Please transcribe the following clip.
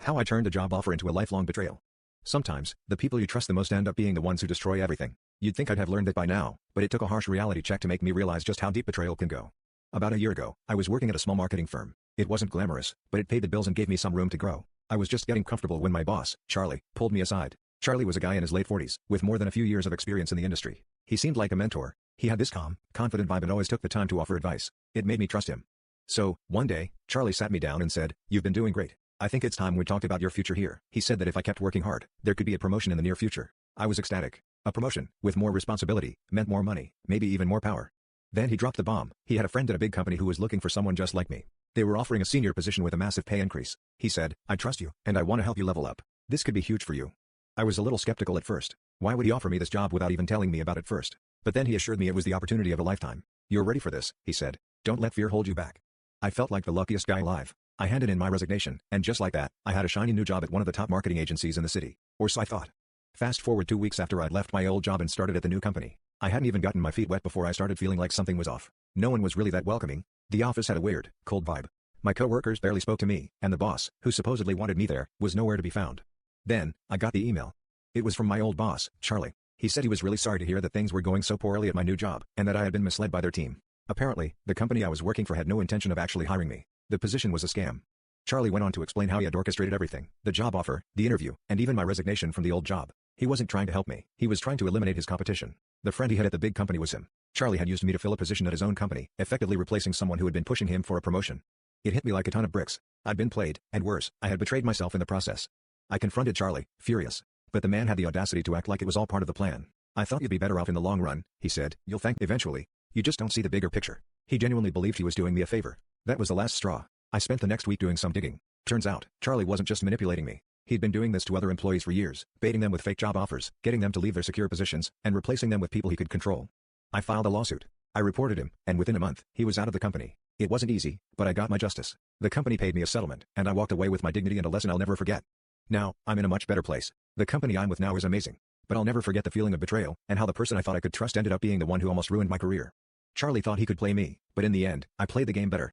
How I turned a job offer into a lifelong betrayal. Sometimes, the people you trust the most end up being the ones who destroy everything. You'd think I'd have learned that by now, but it took a harsh reality check to make me realize just how deep betrayal can go. About a year ago, I was working at a small marketing firm. It wasn't glamorous, but it paid the bills and gave me some room to grow. I was just getting comfortable when my boss, Charlie, pulled me aside. Charlie was a guy in his late 40s, with more than a few years of experience in the industry. He seemed like a mentor. He had this calm, confident vibe and always took the time to offer advice. It made me trust him. So, one day, Charlie sat me down and said, "You've been doing great. I think it's time we talked about your future here." He said that if I kept working hard, there could be a promotion in the near future. I was ecstatic. A promotion, with more responsibility, meant more money, maybe even more power. Then he dropped the bomb. He had a friend at a big company who was looking for someone just like me. They were offering a senior position with a massive pay increase. He said, "I trust you, and I want to help you level up. This could be huge for you." I was a little skeptical at first. Why would he offer me this job without even telling me about it first? But then he assured me it was the opportunity of a lifetime. "You're ready for this," he said. "Don't let fear hold you back." I felt like the luckiest guy alive. I handed in my resignation, and just like that, I had a shiny new job at one of the top marketing agencies in the city. Or so I thought. Fast forward 2 weeks after I'd left my old job and started at the new company. I hadn't even gotten my feet wet before I started feeling like something was off. No one was really that welcoming. The office had a weird, cold vibe. My coworkers barely spoke to me, and the boss, who supposedly wanted me there, was nowhere to be found. Then, I got the email. It was from my old boss, Charlie. He said he was really sorry to hear that things were going so poorly at my new job, and that I had been misled by their team. Apparently, the company I was working for had no intention of actually hiring me. The position was a scam. Charlie went on to explain how he had orchestrated everything, the job offer, the interview, and even my resignation from the old job. He wasn't trying to help me. He was trying to eliminate his competition. The friend he had at the big company was him. Charlie had used me to fill a position at his own company, effectively replacing someone who had been pushing him for a promotion. It hit me like a ton of bricks. I'd been played, and worse, I had betrayed myself in the process. I confronted Charlie, furious. But the man had the audacity to act like it was all part of the plan. "I thought you'd be better off in the long run," he said. "You'll thank me eventually. You just don't see the bigger picture." He genuinely believed he was doing me a favor. That was the last straw. I spent the next week doing some digging. Turns out, Charlie wasn't just manipulating me. He'd been doing this to other employees for years, baiting them with fake job offers, getting them to leave their secure positions, and replacing them with people he could control. I filed a lawsuit. I reported him, and within a month, he was out of the company. It wasn't easy, but I got my justice. The company paid me a settlement, and I walked away with my dignity and a lesson I'll never forget. Now, I'm in a much better place. The company I'm with now is amazing. But I'll never forget the feeling of betrayal, and how the person I thought I could trust ended up being the one who almost ruined my career. Charlie thought he could play me, but in the end, I played the game better.